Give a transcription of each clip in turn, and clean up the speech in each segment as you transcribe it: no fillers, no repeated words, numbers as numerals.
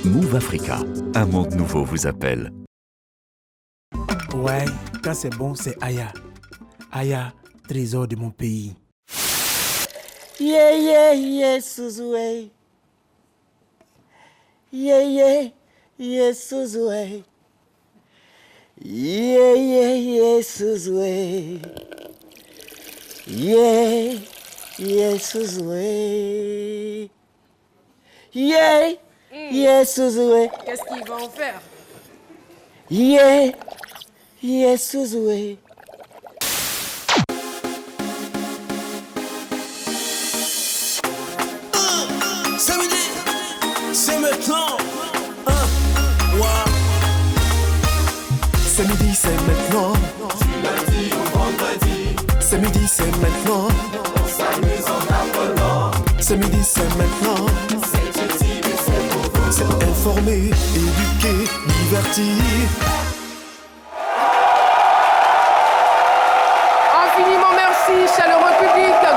Move Africa, un monde nouveau vous appelle. Ouais, quand c'est bon, c'est Aya. Aya, trésor de mon pays. Yeah, yeah, yeah, Suzoué. Yeah, yeah, yeah, Suzoué. Yeah, yeah, yeah, Suzoué. Yeah, yeah, Suzoué. Yeah, yeah, Suzoué. Qu'est-ce qu'il va en faire? Yeah, yeah, Suzoué. C'est midi, c'est maintenant. C'est midi, c'est maintenant. Du lundi au vendredi. C'est midi, c'est maintenant. On s'amuse en appelant. C'est midi, c'est maintenant. C'est utile et c'est pour vous. C'est informer, éduquer, divertir. Infiniment merci, chaleureux public de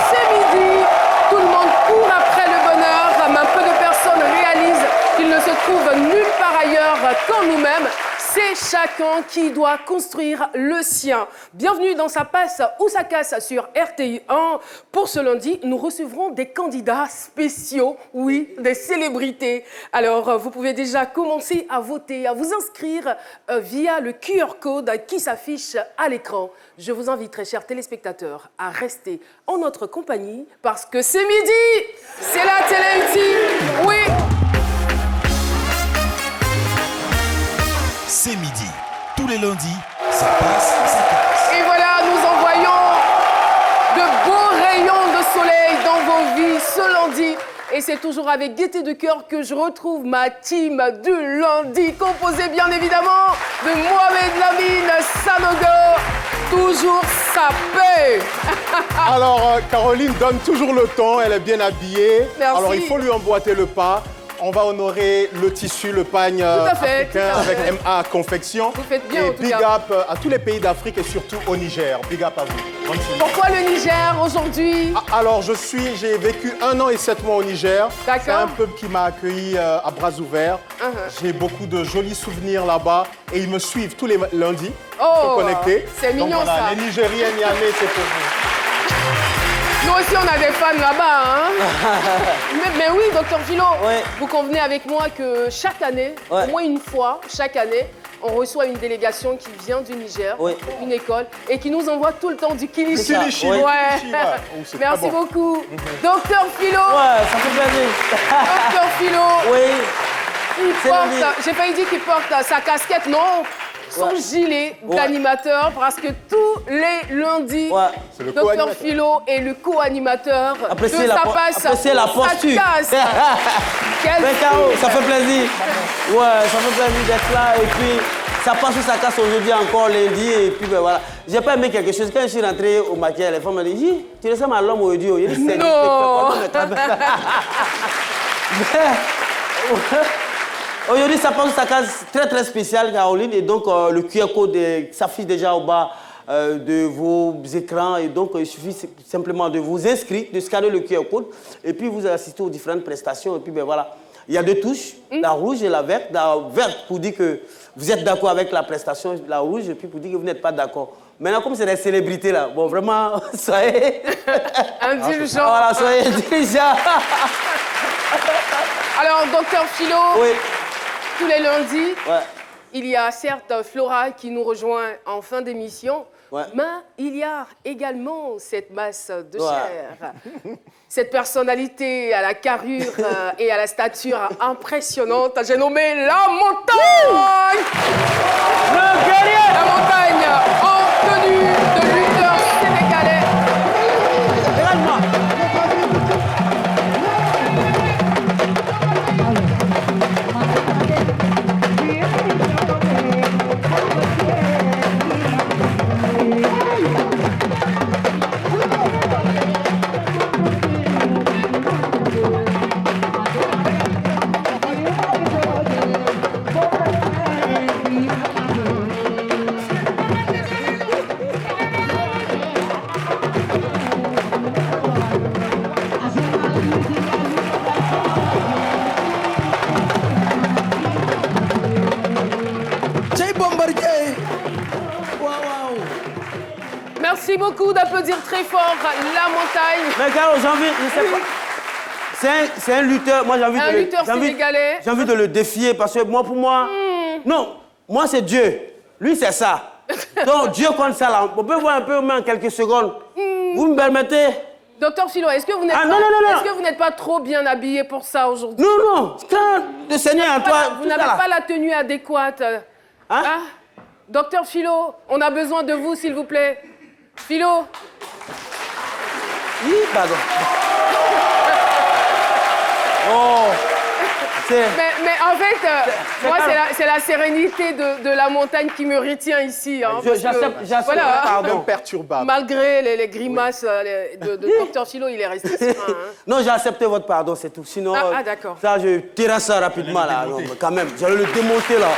C'est midi. Tout le monde court après le bonheur, mais peu de personnes réalisent qu'il ne se trouve nulle part ailleurs qu'en nous-mêmes. C'est chacun qui doit construire le sien. Bienvenue dans Ça passe ou ça casse sur RTI 1. Pour ce lundi, nous recevrons des candidats spéciaux, oui, des célébrités. Alors, vous pouvez déjà commencer à voter, à vous inscrire via le QR code qui s'affiche à l'écran. Je vous invite, très chers téléspectateurs, à rester en notre compagnie parce que c'est midi, c'est la télé ultime, oui. C'est midi. Tous les lundis, ça passe, ça casse. Et voilà, nous envoyons de beaux rayons de soleil dans vos vies ce lundi. Et c'est toujours avec gaieté de cœur que je retrouve ma team du lundi, composée bien évidemment de Mohamed Lamine Sanogo, toujours sapé. Alors, Caroline donne toujours le ton, elle est bien habillée. Merci. Alors, il faut lui emboîter le pas. On va honorer le tissu, le pagne africain avec MA Confection. Vous faites bien, et en tout big cas. up à tous les pays d'Afrique et surtout au Niger. Big up à vous. Bonne semaine. Pourquoi le Niger aujourd'hui? Alors, j'ai vécu 1 an et 7 mois au Niger. D'accord. C'est un peuple qui m'a accueilli à bras ouverts. J'ai beaucoup de jolis souvenirs là-bas et ils me suivent tous les lundis. Oh, Sont connectés. c'est mignon. Donc, voilà, ça. les Nigériens Niamey, c'est pour vous. Nous aussi, on a des fans là-bas. Hein. mais oui, docteur Philo, Ouais. vous convenez avec moi que chaque année, Ouais. au moins une fois, chaque année, on reçoit une délégation qui vient du Niger, Ouais. une école, et qui nous envoie tout le temps du kilichi. Le kilichi, Ouais. le kilichi, ouais. Oh, c'est Merci très bon. beaucoup. Docteur Philo, Ouais, ça fait plaisir. docteur Philo, Oui. il C'est porte, lundi. j'ai pas dit qu'il porte sa casquette, non, son Ouais. gilet Ouais. d'animateur, parce que tous les lundis, Ouais. C'est le docteur co-animateur. Philo est le co-animateur de Appréciez la Ça po- passe, appréciez la ça posture. casse. Quel Ben Caro, ça film. fait plaisir. Ouais, ça fait plaisir d'être là. Et puis, ça passe ou ça casse aujourd'hui encore lundi. Et puis, ben voilà. J'ai pas aimé quelque chose. Quand je suis rentré au maquillage, les femmes m'ont dit, tu ressembles à l'homme audio. Il dit, c'est Non. Aujourd'hui, ça passe ou ça casse très très spécial, Caroline. Et donc, le QR code s'affiche déjà au bas de vos écrans. Et donc, il suffit simplement de vous inscrire, de scanner le QR code. Et puis, vous assistez aux différentes prestations. Et puis, ben voilà. Il y a deux touches, la rouge et la verte. La verte pour dire que vous êtes d'accord avec la prestation, la rouge, et puis pour dire que vous n'êtes pas d'accord. Maintenant, comme c'est des célébrités là, bon, vraiment, soyez. Indulgent. Voilà, soyez intelligents. Alors, docteur Philo, Oui, tous les lundis, ouais. il y a certes Flora qui nous rejoint en fin d'émission, Ouais. mais il y a également cette masse de Ouais. chair, cette personnalité à la carrure et à la stature impressionnante. J'ai nommé la montagne. Le guerrier. La montagne en tenue de lutteur sénégalais. Regarde-moi. Merci beaucoup d'applaudir très fort la montagne. Mais Caro, j'ai envie, je sais pas. C'est un lutteur. Moi, j'ai envie Un lutteur sénégalais. J'ai envie de le défier parce que moi, pour moi, non, moi c'est Dieu. Lui, c'est ça. Donc Dieu contre ça là. On peut voir un peu au moins en quelques secondes. Vous me permettez? Docteur Philo, est-ce que vous n'êtes est-ce que vous n'êtes pas trop bien habillé pour ça aujourd'hui? Non, non. Quand le Seigneur en toi, Vous n'avez pas la tenue adéquate. Hein? Docteur Philo, on a besoin de vous, s'il vous plaît. Philo. Oui, pardon. Oh. Mais en fait, moi, c'est la sérénité de la montagne qui me retient ici. Hein, J'accepte voilà, pardon. Imperturbable. Malgré les grimaces de Docteur Philo, il est resté serein. Hein. Non, j'ai accepté votre pardon, c'est tout. Sinon, d'accord. Ça, je terrasse ça rapidement là. Non, mais quand même, j'allais le démonter là.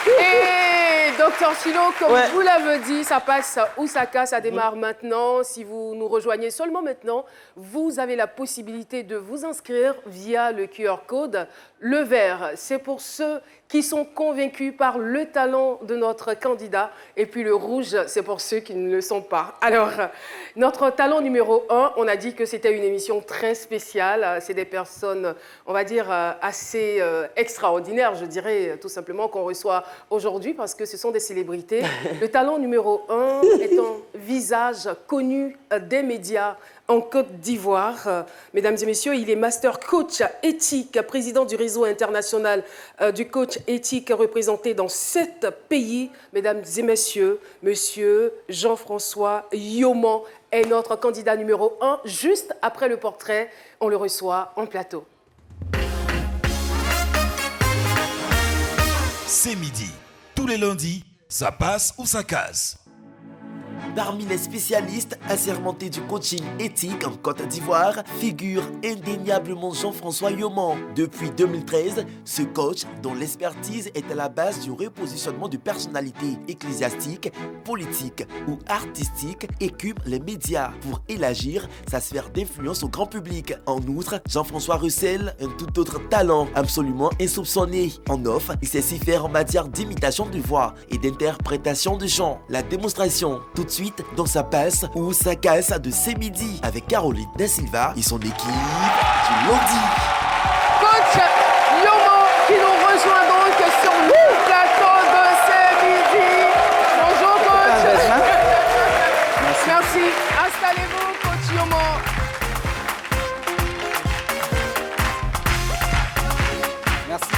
Et Docteur Philo, comme vous l'avez dit, ça passe ou ça casse, ça démarre maintenant. Si vous nous rejoignez seulement maintenant, vous avez la possibilité de vous inscrire via le QR code. Le vert, c'est pour ceux qui sont convaincus par le talent de notre candidat. Et puis le rouge, c'est pour ceux qui ne le sont pas. Alors, notre talent numéro 1, on a dit que c'était une émission très spéciale. C'est des personnes, on va dire, assez extraordinaires, je dirais, tout simplement, qu'on reçoit aujourd'hui parce que ce sont des célébrités. Le talent numéro 1 est un visage connu des médias en Côte d'Ivoire. Mesdames et messieurs, il est master coach éthique, président du réseau international du coach éthique représenté dans 7 pays. Mesdames et messieurs, monsieur Jean-François Yoman est notre candidat numéro 1. Juste après le portrait, on le reçoit en plateau. C'est midi. Tous les lundis, ça passe ou ça casse. Parmi les spécialistes assermentés du coaching éthique en Côte d'Ivoire figure indéniablement Jean-François Yoman. Depuis 2013, ce coach, dont l'expertise est à la base du repositionnement de personnalités ecclésiastiques, politiques ou artistiques, écume les médias pour élargir sa sphère d'influence au grand public. En outre, Jean-François recèle un tout autre talent absolument insoupçonné. En offre, il sait s'y faire en matière d'imitation de voix et d'interprétation de chant. La démonstration, tout de suite, dans sa passe ou sa casse de C'est midi avec Caroline Da Silva et son équipe du lundi. Coach Yoman qui nous rejoint donc sur le plateau de C'est midi. Bonjour coach. Merci. Installez-vous coach Yoman. Merci.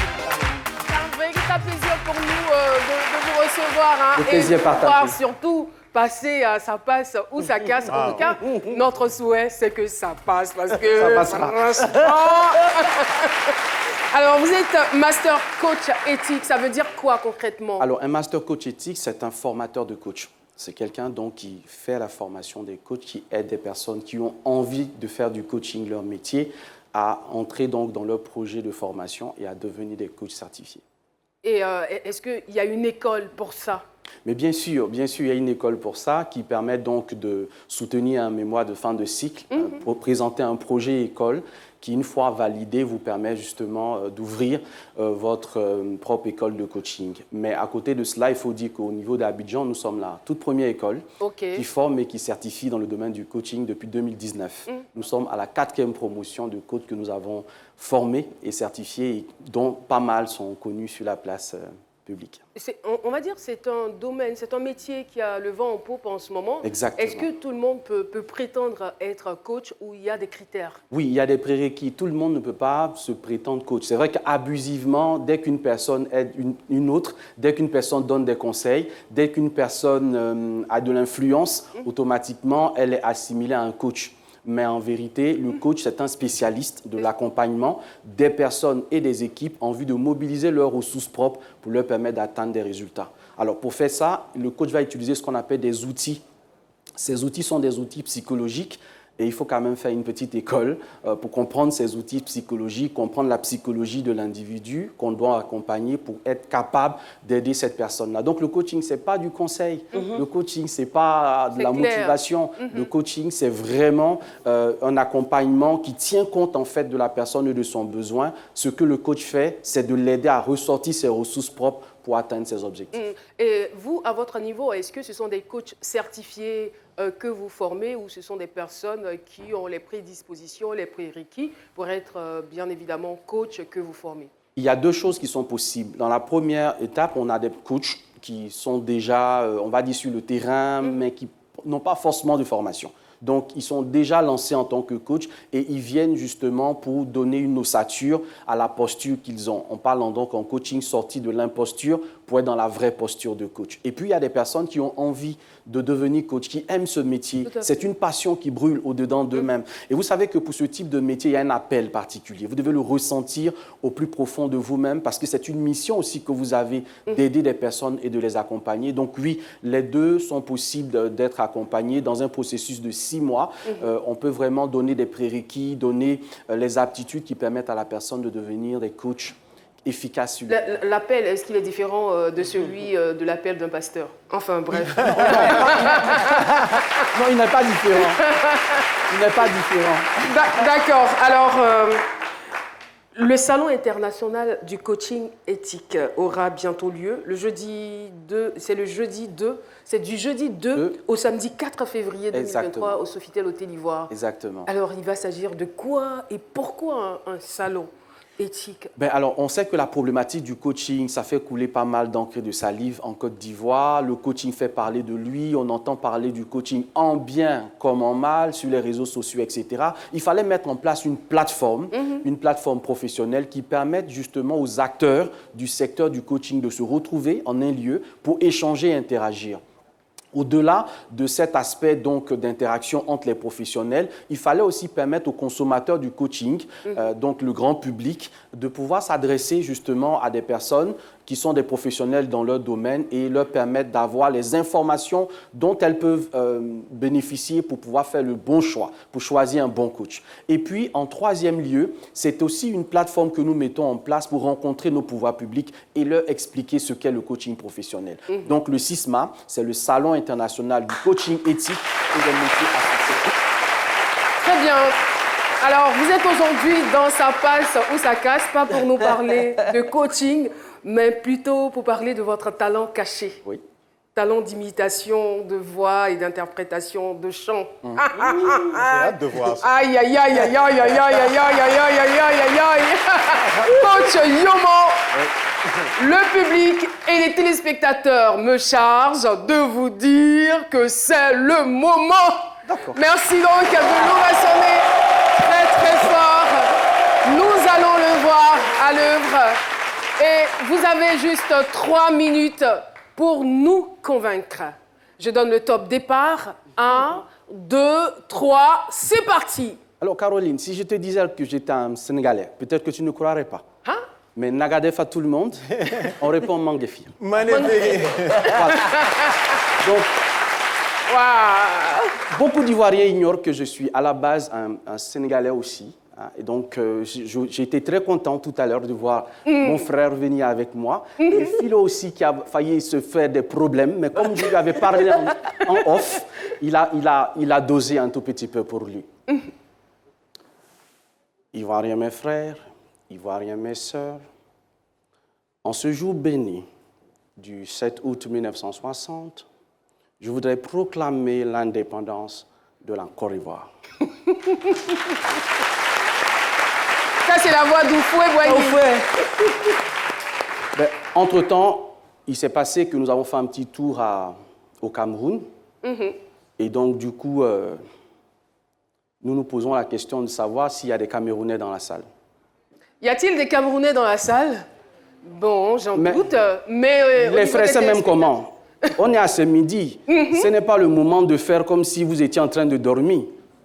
C'est un véritable plaisir pour nous de vous recevoir. Hein, le plaisir partagé. Pouvoir surtout passer à ça passe ou ça casse. En tout cas, notre souhait, c'est que ça passe parce que... Ça passera. Alors, vous êtes master coach éthique. Ça veut dire quoi concrètement? Alors, un master coach éthique, c'est un formateur de coach. C'est quelqu'un donc qui fait la formation des coachs, qui aide des personnes qui ont envie de faire du coaching leur métier à entrer donc dans leur projet de formation et à devenir des coachs certifiés. Et est-ce qu'il y a une école pour ça? Mais bien sûr, il y a une école pour ça qui permet donc de soutenir un mémoire de fin de cycle, pour présenter un projet école qui, une fois validé, vous permet justement d'ouvrir votre propre école de coaching. Mais à côté de cela, il faut dire qu'au niveau d'Abidjan, nous sommes la toute première école qui forme et qui certifie dans le domaine du coaching depuis 2019. Nous sommes à la 4e promotion de coachs que nous avons formés et certifiés, dont pas mal sont connus sur la place publique. On va dire que c'est un domaine, c'est un métier qui a le vent en poupe en ce moment. Exactement. Est-ce que tout le monde peut prétendre être coach ou il y a des critères? Oui, il y a des prérequis. Tout le monde ne peut pas se prétendre coach. C'est vrai qu'abusivement, dès qu'une personne aide une autre, dès qu'une personne donne des conseils, dès qu'une personne a de l'influence, automatiquement, elle est assimilée à un coach. Mais en vérité, le coach, c'est un spécialiste de l'accompagnement des personnes et des équipes en vue de mobiliser leurs ressources propres pour leur permettre d'atteindre des résultats. Alors, pour faire ça, le coach va utiliser ce qu'on appelle des outils. Ces outils sont des outils psychologiques et il faut quand même faire une petite école pour comprendre ces outils psychologiques, comprendre la psychologie de l'individu qu'on doit accompagner pour être capable d'aider cette personne-là. Donc, le coaching, ce n'est pas du conseil. Le coaching, ce n'est pas de la motivation. Le coaching, c'est vraiment un accompagnement qui tient compte, en fait, de la personne et de son besoin. Ce que le coach fait, c'est de l'aider à ressortir ses ressources propres pour atteindre ses objectifs. Et vous, à votre niveau, est-ce que ce sont des coachs certifiés que vous formez ou ce sont des personnes qui ont les prédispositions, les prérequis pour être bien évidemment coach que vous formez? Il y a deux choses qui sont possibles. Dans la première étape, on a des coachs qui sont déjà, on va dire, sur le terrain, mais qui n'ont pas forcément de formation. Donc, ils sont déjà lancés en tant que coach et ils viennent justement pour donner une ossature à la posture qu'ils ont. On parle donc en coaching sorti de l'imposture pour être dans la vraie posture de coach. Et puis, il y a des personnes qui ont envie de devenir coach, qui aiment ce métier. C'est une passion qui brûle au-dedans d'eux-mêmes. Et vous savez que pour ce type de métier, il y a un appel particulier. Vous devez le ressentir au plus profond de vous-même parce que c'est une mission aussi que vous avez d'aider des personnes et de les accompagner. Donc oui, les deux sont possibles d'être accompagnés dans un processus de 6 mois. On peut vraiment donner des prérequis, donner les aptitudes qui permettent à la personne de devenir des coachs efficaces. L'appel, est-ce qu'il est différent de celui de l'appel d'un pasteur? Enfin, bref. Non, il n'est pas différent. Il n'est pas différent. D'accord. Alors, le Salon international du coaching éthique aura bientôt lieu. Le jeudi 2, c'est le jeudi 2. C'est du jeudi 2 au samedi 4 février 2023 Exactement. Au Sofitel Hôtel Ivoire. Exactement. Alors, il va s'agir de quoi et pourquoi un salon éthique? Alors, on sait que la problématique du coaching, ça fait couler pas mal d'encre de salive en Côte d'Ivoire. Le coaching fait parler de lui. On entend parler du coaching en bien comme en mal sur les réseaux sociaux, etc. Il fallait mettre en place une plateforme professionnelle qui permette justement aux acteurs du secteur du coaching de se retrouver en un lieu pour échanger et interagir. Au-delà de cet aspect donc d'interaction entre les professionnels, il fallait aussi permettre aux consommateurs du coaching, donc le grand public, de pouvoir s'adresser justement à des personnes qui sont des professionnels dans leur domaine et leur permettre d'avoir les informations dont elles peuvent bénéficier pour pouvoir faire le bon choix, pour choisir un bon coach. Et puis, en troisième lieu, c'est aussi une plateforme que nous mettons en place pour rencontrer nos pouvoirs publics et leur expliquer ce qu'est le coaching professionnel. Donc, le SISMA, c'est le Salon international du coaching éthique et des métiers associés. Très bien. Alors, vous êtes aujourd'hui dans Ça passe ou ça casse, pas pour nous parler de coaching, mais plutôt pour parler de votre talent caché. Oui. Talent d'imitation, de voix et d'interprétation de chant. J'ai hâte de voir ça. Aïe, aïe, aïe, aïe, aïe, aïe, aïe, aïe, aïe, aïe, aïe, aïe, aïe, aïe. Coach Yomo, le public et les téléspectateurs me chargent de vous dire que c'est le moment. Merci donc de l'ovationner très, très fort. Nous allons le voir à l'œuvre. Et vous avez juste 3 minutes pour nous convaincre. Je donne le top départ. 1, 2, 3, c'est parti. Alors, Caroline, si je te disais que j'étais un Sénégalais, peut-être que tu ne croirais pas. Hein? Mais Nagadef à tout le monde, on répond Mangefi. Magnifique. Voilà. Donc, beaucoup d'Ivoiriens ignorent que je suis à la base un Sénégalais aussi. Et donc, j'ai été très content tout à l'heure de voir mon frère venir avec moi. Et Philo aussi, qui a failli se faire des problèmes. Mais comme je lui avais parlé en off, il a dosé un tout petit peu pour lui. Ivoiriens mes frères, Ivoiriens mes sœurs, en ce jour béni du 7 août 1960, je voudrais proclamer l'indépendance de la Côte d'Ivoire. Ça, c'est la voix d'Oufoué Boigny. Entre-temps, il s'est passé que nous avons fait un petit tour au Cameroun. Et donc, du coup, nous nous posons la question de savoir s'il y a des Camerounais dans la salle. Y a-t-il des Camerounais dans la salle? Bon, j'en doute, mais... les frères, c'est même comment? On est à ce midi. Ce n'est pas le moment de faire comme si vous étiez en train de dormir.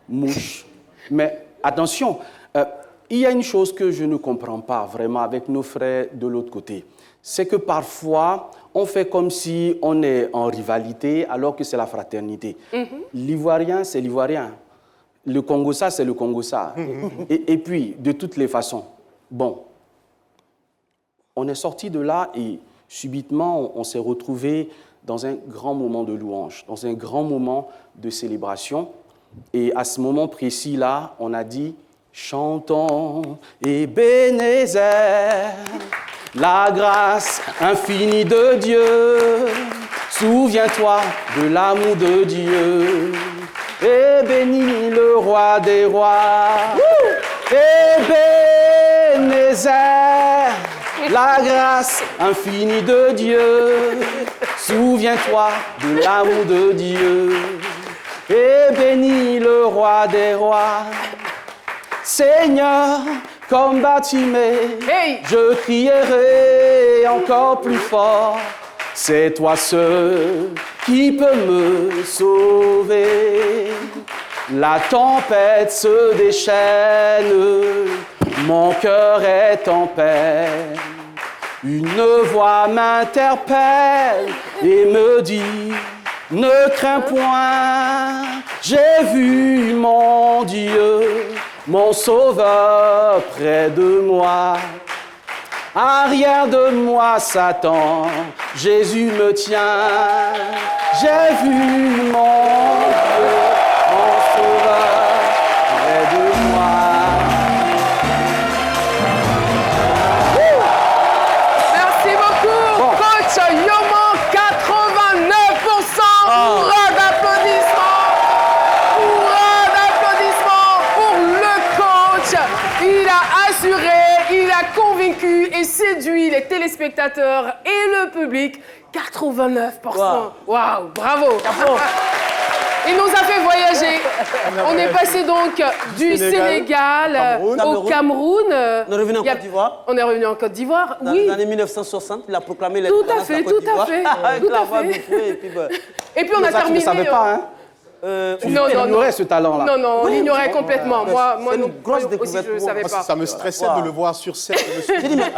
Mouche. Mais attention, il y a une chose que je ne comprends pas vraiment avec nos frères de l'autre côté. C'est que parfois, on fait comme si on est en rivalité alors que c'est la fraternité. L'Ivoirien, c'est l'Ivoirien. Le Congo-ça, c'est le Congo-ça. Et puis, de toutes les façons, bon, on est sorti de là et subitement, on s'est retrouvé dans un grand moment de louange, dans un grand moment de célébration. Et à ce moment précis-là, on a dit « Chantons Ebenezer, la grâce infinie de Dieu. Souviens-toi de l'amour de Dieu et bénis le roi des rois. Ebenezer, la grâce infinie de Dieu. Souviens-toi de l'amour de Dieu et bénis le roi des rois. Seigneur, comme Bartimée, je crierai encore plus fort. C'est toi seul qui peux me sauver. La tempête se déchaîne, mon cœur est en peine. Une voix m'interpelle et me dit, ne crains point, j'ai vu mon Dieu, mon Sauveur près de moi. Arrière de moi, Satan, Jésus me tient. J'ai vu mon Dieu, mon Sauveur près de moi. Merci beaucoup, coach Yoman, 89%. Hurrah d'applaudissements. Hurrah d'applaudissements pour le coach. Il a assuré, il a convaincu et séduit les téléspectateurs et le public. 89%. Waouh, bravo. Il nous a fait voyager. On est passé donc du Sénégal au Cameroun. On est revenu en Côte d'Ivoire. On est revenu en Côte d'Ivoire, Dans les années 1960, il a proclamé l'indépendance de la Côte d'Ivoire. Et puis on a terminé. Tu ne savais pas, hein? Tu ignorais ce talent-là. Non, on l'ignorait complètement. Moi une grosse aussi, découverte je ne pour savais Moi, pas. ça me stressait de le voir sur scène. J'ai dit, mais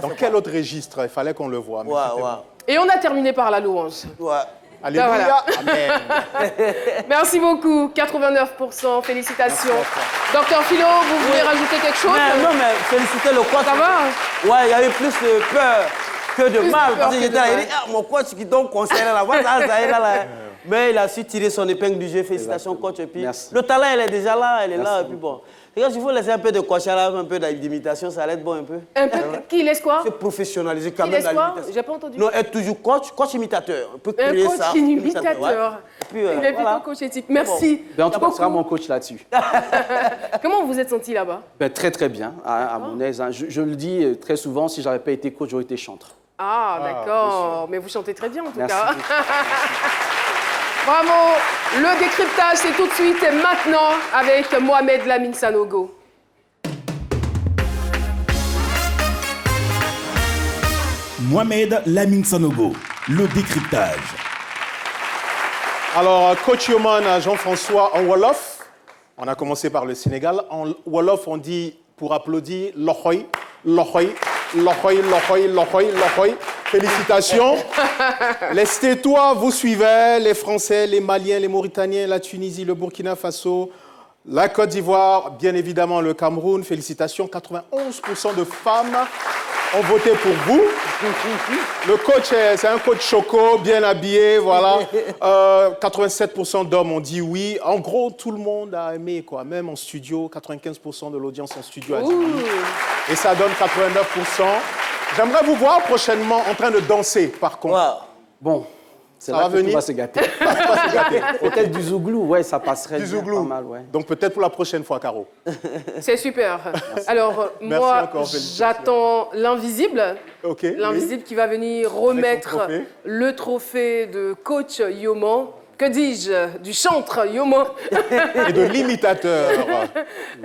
dans quel autre registre il fallait qu'on le voie? Mais c'était bon. Et on a terminé par la louange. Alléluia. Voilà. Amen. Merci beaucoup, 89%, félicitations. Docteur Philo, vous voulez rajouter quelque chose? Non, mais féliciter le coach. Ça va? Ouais, il y avait plus de peur que de mal. de Parce peur que que j'étais de là, il mal. dit, mon coach qui donne conseil là, voilà, ça est là. Mais il a su tirer son épingle du jeu. Félicitations, coach. Et puis, Merci. le talent, il est déjà là, elle est Merci là. Et puis bon. Regarde, il faut laisser un peu de coach là, un peu d'imitation, ça l'aide bon un peu. Un peu. Qui laisse quoi? Se professionnaliser quand Qui même laisse dans quoi? l'imitation. J'ai pas entendu. Non, être toujours coach imitateur. On peut Un créer coach ça. imitateur. Ouais. Et puis, Il est voilà. plutôt coach éthique. Merci. Ben, en tout cas, tu seras beaucoup. mon coach là-dessus. Comment vous vous êtes senti là-bas? Ben, très, très bien, à mon aise. Hein. Je le dis très souvent, si je n'avais pas été coach, j'aurais été chanteur. Ah, d'accord. Mais vous chantez très bien en tout Merci cas. beaucoup. Bravo. Le décryptage, c'est tout de suite et maintenant avec Mohamed Lamine Sanogo. Mohamed Lamine Sanogo, le décryptage. Alors, coach Yoman, Jean-François, en Wolof, on a commencé par le Sénégal. En Wolof, on dit, pour applaudir, Lohoy, Lohoy, Lohoy, Lohoy, Lohoy, Lohoy. Félicitations. Les Stétois vous suivez, les Français, les Maliens, les Mauritaniens, la Tunisie, le Burkina Faso, la Côte d'Ivoire, bien évidemment le Cameroun. Félicitations, 91% de femmes ont voté pour vous. Le coach, c'est un coach choco, bien habillé, voilà. 87% d'hommes ont dit oui. En gros, tout le monde a aimé, quoi. Même en studio, 95% de l'audience en studio a dit oui. Et ça donne 89%. J'aimerais vous voir prochainement en train de danser, par contre. Wow. Bon, c'est Ça là va que venir? tout va se gâter. Ça va se gâter. Peut-être du zouglou, ouais, ça passerait Du bien, zouglou. pas mal, ouais. Donc peut-être pour la prochaine fois, Caro. C'est super. Alors, Merci moi, encore, félicitations. j'attends l'invisible. Ok. L'invisible qui va venir remettre trophée. le trophée de coach Yoman. Que dis-je? Du chantre Yoman. Et de l'imitateur.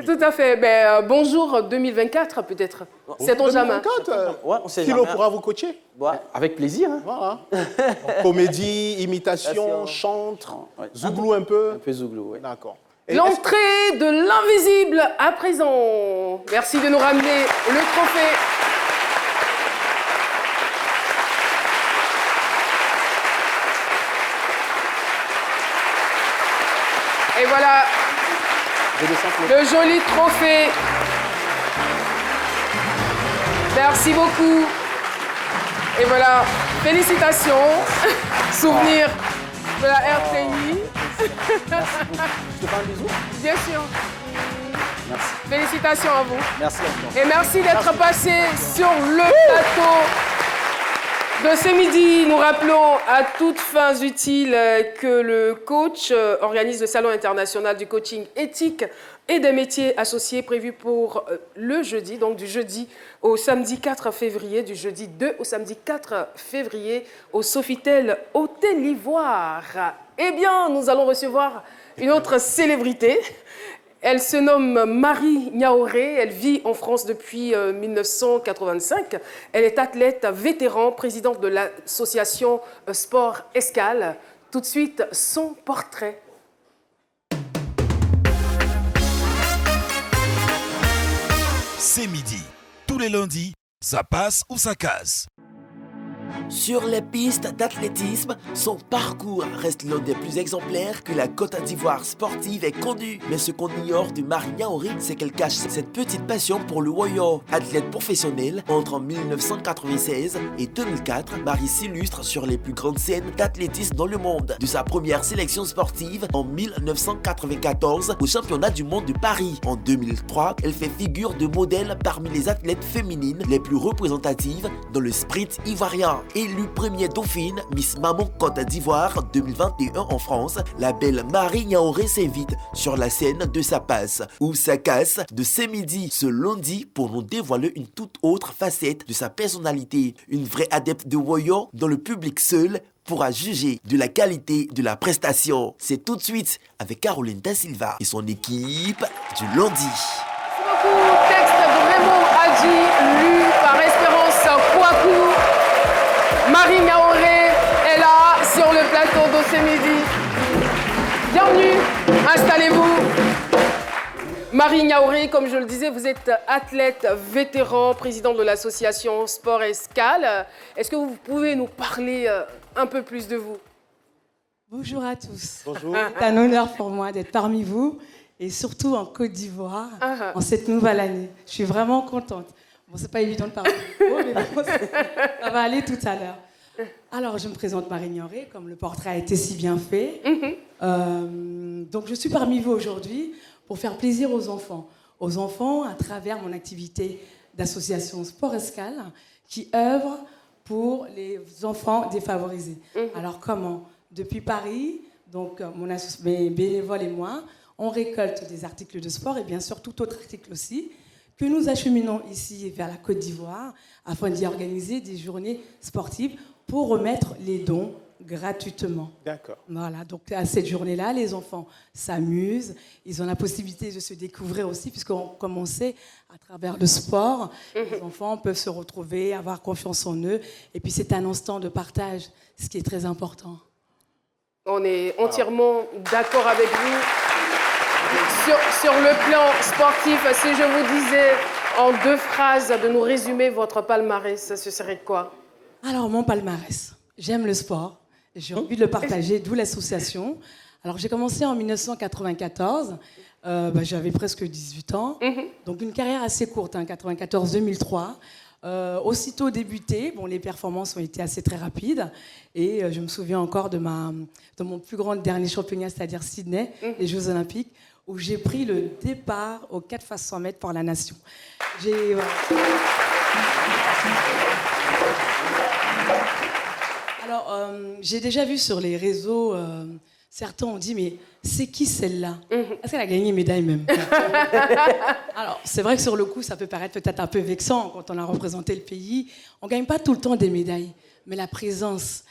Tout à fait. Ben, bonjour 2024 peut-être. Sait-on jamais? 2024, Ouais, on sait Philo jamais. pourra vous coacher. Ouais. Avec plaisir, hein. Voilà. Donc, comédie, imitation, chante, Ouais. zouglou un peu. Un peu zouglou, ouais. D'accord. Et est-ce- L'entrée de l'invisible à présent. Merci de nous ramener le trophée. Et voilà Je descends le joli trophée. Merci beaucoup. Et voilà, félicitations. Souvenir de la RTI. Je te fais un bisou. Bien sûr. Merci. Félicitations à vous. Merci encore. Et merci d'être passé sur le plateau de ce midi. Nous rappelons à toutes fins utiles que le coach organise le Salon international du coaching éthique et des métiers associés prévu pour le jeudi, donc du jeudi au samedi 4 février, du jeudi 2 au samedi 4 février au Sofitel Hôtel Ivoire. Eh bien, nous allons recevoir une autre célébrité. Elle se nomme Marie Niaoré, elle vit en France depuis 1985. Elle est athlète vétéran, présidente de l'association Sport Escale. Tout de suite, son portrait. C'est midi. Tous les lundis, ça passe ou ça casse. Sur les pistes d'athlétisme, son parcours reste l'un des plus exemplaires que la Côte d'Ivoire sportive ait connu. Mais ce qu'on ignore de Marie Niaoré, c'est qu'elle cache cette petite passion pour le woyo. Athlète professionnelle, entre 1996 et 2004, Marie s'illustre sur les plus grandes scènes d'athlétisme dans le monde. De sa première sélection sportive en 1994 au championnat du monde de Paris. En 2003, elle fait figure de modèle parmi les athlètes féminines les plus représentatives dans le sprint ivoirien. Élue première dauphine, Miss Maman Côte d'Ivoire 2021 en France, la belle Marie Niaoré s'invite sur la scène de sa passe ou sa casse de ce midi, ce lundi, pour nous dévoiler une toute autre facette de sa personnalité. Une vraie adepte de woyo dont le public seul pourra juger de la qualité de la prestation. C'est tout de suite avec Caroline Da Silva et son équipe du lundi. Merci beaucoup. Texte de Raymond Hadji, lu par Espérance Kouakou. Marie Niaoré est là sur le plateau de ce midi. Bienvenue, installez-vous. Marie Niaoré, comme je le disais, vous êtes athlète vétéran, président de l'association Sport Escale. Est-ce que vous pouvez nous parler un peu plus de vous? Bonjour à tous. Bonjour. C'est un honneur pour moi d'être parmi vous et surtout en Côte d'Ivoire en cette nouvelle année. Je suis vraiment contente. Bon, c'est pas évident de parler, mais bon, ça va aller tout à l'heure. Alors, je me présente Marie Niaoré, comme le portrait a été si bien fait. Donc, je suis parmi vous aujourd'hui pour faire plaisir aux enfants à travers mon activité d'association Sport Escale qui œuvre pour les enfants défavorisés. Alors, comment? Depuis Paris, donc mes bénévoles et moi, on récolte des articles de sport et bien sûr tout autre article aussi, que nous acheminons ici vers la Côte d'Ivoire afin d'y organiser des journées sportives pour remettre les dons gratuitement. D'accord. Voilà, donc à cette journée-là, les enfants s'amusent, ils ont la possibilité de se découvrir aussi, puisque comme on sait, à travers le sport, les enfants peuvent se retrouver, avoir confiance en eux, et puis c'est un instant de partage, ce qui est très important. On est entièrement d'accord avec vous. Sur le plan sportif, si je vous disais en 2 phrases de nous résumer votre palmarès, ce serait quoi? Alors, mon palmarès, j'aime le sport, j'ai envie de le partager, d'où l'association. Alors, j'ai commencé en 1994, j'avais presque 18 ans, donc une carrière assez courte, 94-2003. Aussitôt débuté, les performances ont été assez très rapides et je me souviens encore de mon plus grand dernier championnat, c'est-à-dire Sydney, les Jeux Olympiques, où j'ai pris le départ aux 4 x 100 mètres pour la nation. Alors, j'ai déjà vu sur les réseaux, certains ont dit, mais c'est qui celle-là? Est-ce qu'elle a gagné une médaille même? Alors, c'est vrai que sur le coup, ça peut paraître peut-être un peu vexant quand on a représenté le pays. On ne gagne pas tout le temps des médailles, mais la présence,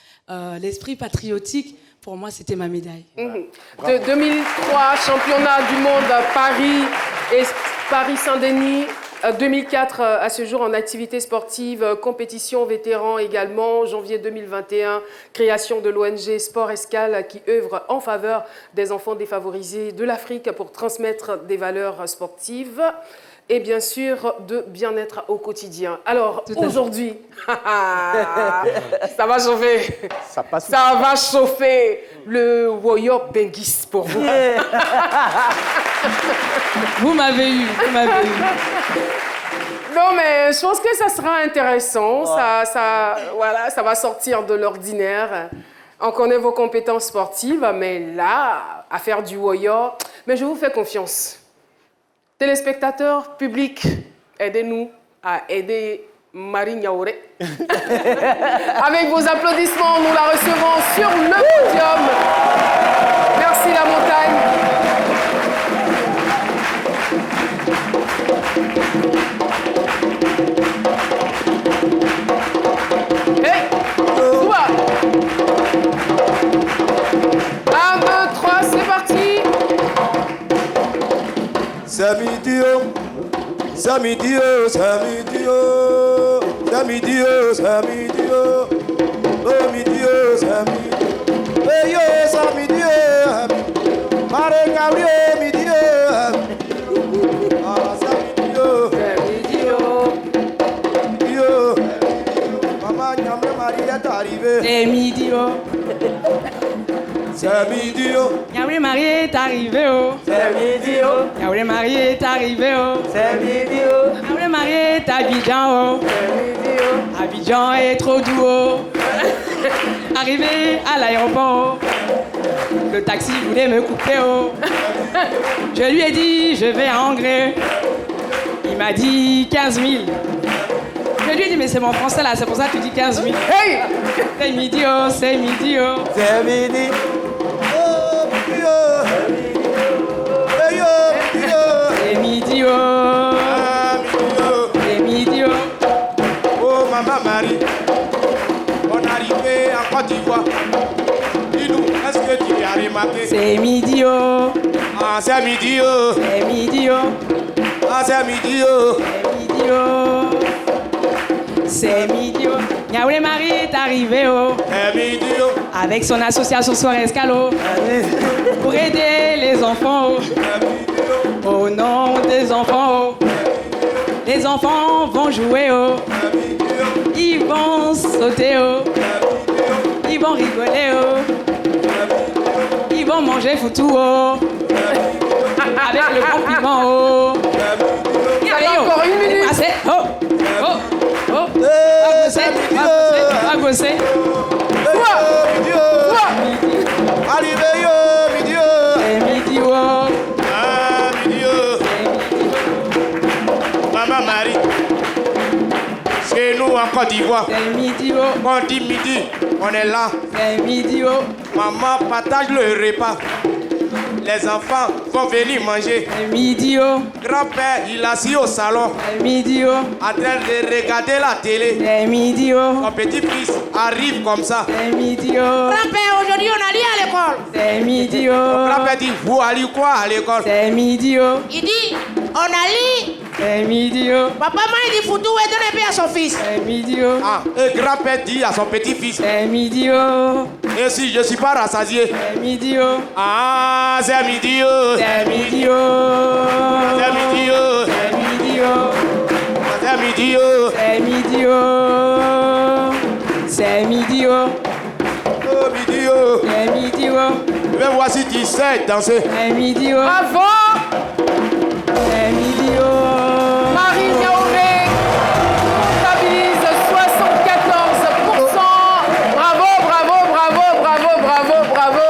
l'esprit patriotique, pour moi, c'était ma médaille. De 2003, championnat du monde Paris et Paris-Saint-Denis. 2004 à ce jour en activité sportive, compétition vétéran également. Janvier 2021, création de l'ONG Sport Escale qui œuvre en faveur des enfants défavorisés de l'Afrique pour transmettre des valeurs sportives et bien sûr de bien-être au quotidien. Alors aujourd'hui, ça va chauffer. Ça va chauffer le Woyo Benguis pour vous. Vous m'avez eu. Non, mais je pense que ça sera intéressant. Ça va sortir de l'ordinaire. On connaît vos compétences sportives, mais là, à faire du Woyo, mais je vous fais confiance. Téléspectateurs, public, aidez-nous à aider Marie Niaouré. Avec vos applaudissements, nous la recevons sur le podium. Merci la montagne. Hey, toi. 1, 2, 3, c'est parti. Samedi, samedi, samedi, samedi, samedi, oh midi, samedi, hey yo, samedi, Mare Gabriel, midi, ah samedi, midi, Maman Nyamre Marie est arrivée. C'est midi, oh. C'est midi, oh. Nyamre Marie est arrivée, oh. C'est midi, oh. Nyamre Marie est arrivée, oh. C'est midi, oh. Nyamre Marie est à Abidjan, oh. C'est midi, oh. Abidjan est trop doux, oh. Arrivé à l'aéroport, le taxi voulait me couper, oh. Je lui ai dit, je vais à Angers. Il m'a dit 15 000. Je lui ai dit, mais c'est mon français là, c'est pour ça que tu dis 15 000. Hey! C'est midi, oh, c'est midi, oh. C'est midi. Oh, midi, oh. Hey yo, midi, oh. C'est midi, oh. Ah, midi, oh. C'est midi, oh. Oh, Maman Marie, on est arrivé en Côte d'Ivoire. Dis-nous, est-ce que tu as remarqué? C'est midi, oh. Ah, c'est midi, oh. C'est midi, oh. Ah, c'est midi, oh. C'est midi, oh. C'est midi, oh. Niaouré Marie est arrivée, oh. C'est midi, oh. Avec son association Soirée Escalo. Pour aider les enfants, oh. Au nom des enfants, oh. Les enfants vont jouer, oh. Ils vont sauter, oh. Ils vont rigoler, oh. Ils vont manger foutou, oh. Avec le bon piment, oh. Il y a encore une minute. Assez. Oh, oh, oh. Va bosser, va bosser, va bosser. Midi, oh. Arrivé, yo, midi, oh. C'est midi, oh. Ah, midi, oh. Maman Marie, chez nous en Côte d'Ivoire, C'est midi, oh. quand on dit midi, on est là. C'est midi, oh. Maman partage le repas. Les enfants vont venir manger. C'est midi, oh. Grand-père, il est assis au salon, C'est midi, oh. en train de regarder la télé. C'est midi, oh. Mon petit-fils arrive comme ça. C'est midi, oh. Grand-père, aujourd'hui on allait à l'école. C'est midi, oh. Grand-père dit, vous allez quoi à l'école? C'est midi, oh. Il dit, on allait. C'est midi, oh. Papa m'a dit, foutu et donne un peu à son fils. C'est midi, oh. Ah, et grand-père dit à son petit-fils, C'est midi, oh. et si je ne suis pas rassasié? C'est midi, oh. Ah, c'est midi, oh. C'est midi, oh. C'est midi, oh. C'est midi, oh. C'est midi, oh. C'est midi, oh. C'est midi, oh. Oh, midi, oh. C'est midi, oh. Je vais voir si tu sais danser. C'est midi, oh. Bravo! C'est midi, oh. Marie Niaouré comptabilise 74%. Bravo, bravo, bravo, bravo, bravo, bravo.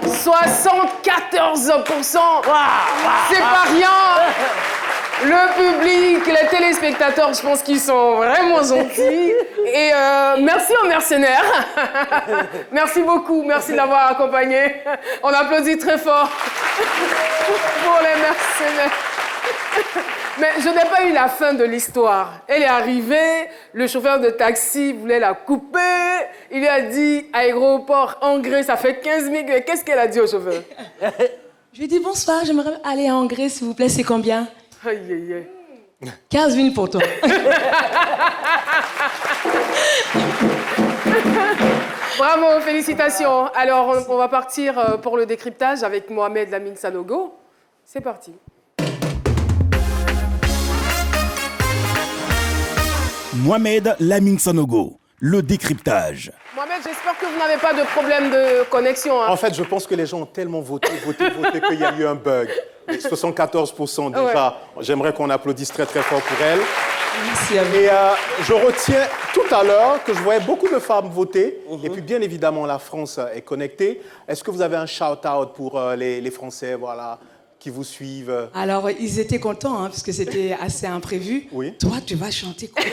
74%. C'est pas rien. Le public, les téléspectateurs, je pense qu'ils sont vraiment gentils. Et merci aux mercenaires. Merci beaucoup, merci de l'avoir accompagné. On applaudit très fort pour les mercenaires. Mais je n'ai pas eu la fin de l'histoire. Elle est arrivée, le chauffeur de taxi voulait la couper. Il lui a dit, aéroport, Angers, ça fait 15 000. Qu'est-ce qu'elle a dit au chauffeur? Je lui ai dit bonsoir, j'aimerais aller à Angers, s'il vous plaît, c'est combien? Aïe, aïe, aïe. 15 000 pour toi. Bravo, félicitations. Alors, on va partir pour le décryptage avec Mohamed Lamine Sanogo. C'est parti. Mohamed Lamine Sanogo, le décryptage. Mohamed, j'espère que vous n'avez pas de problème de connexion. Hein. En fait, je pense que les gens ont tellement voté qu'il y a eu un bug. 74% déjà. Ouais. J'aimerais qu'on applaudisse très très fort pour elle. Merci à vous. Et je retiens tout à l'heure que je voyais beaucoup de femmes voter. Et puis bien évidemment, la France est connectée. Est-ce que vous avez un shout-out pour les Français, voilà, qui vous suivent? Alors, ils étaient contents, hein, parce que c'était assez imprévu. Oui. Toi, tu vas chanter quoi?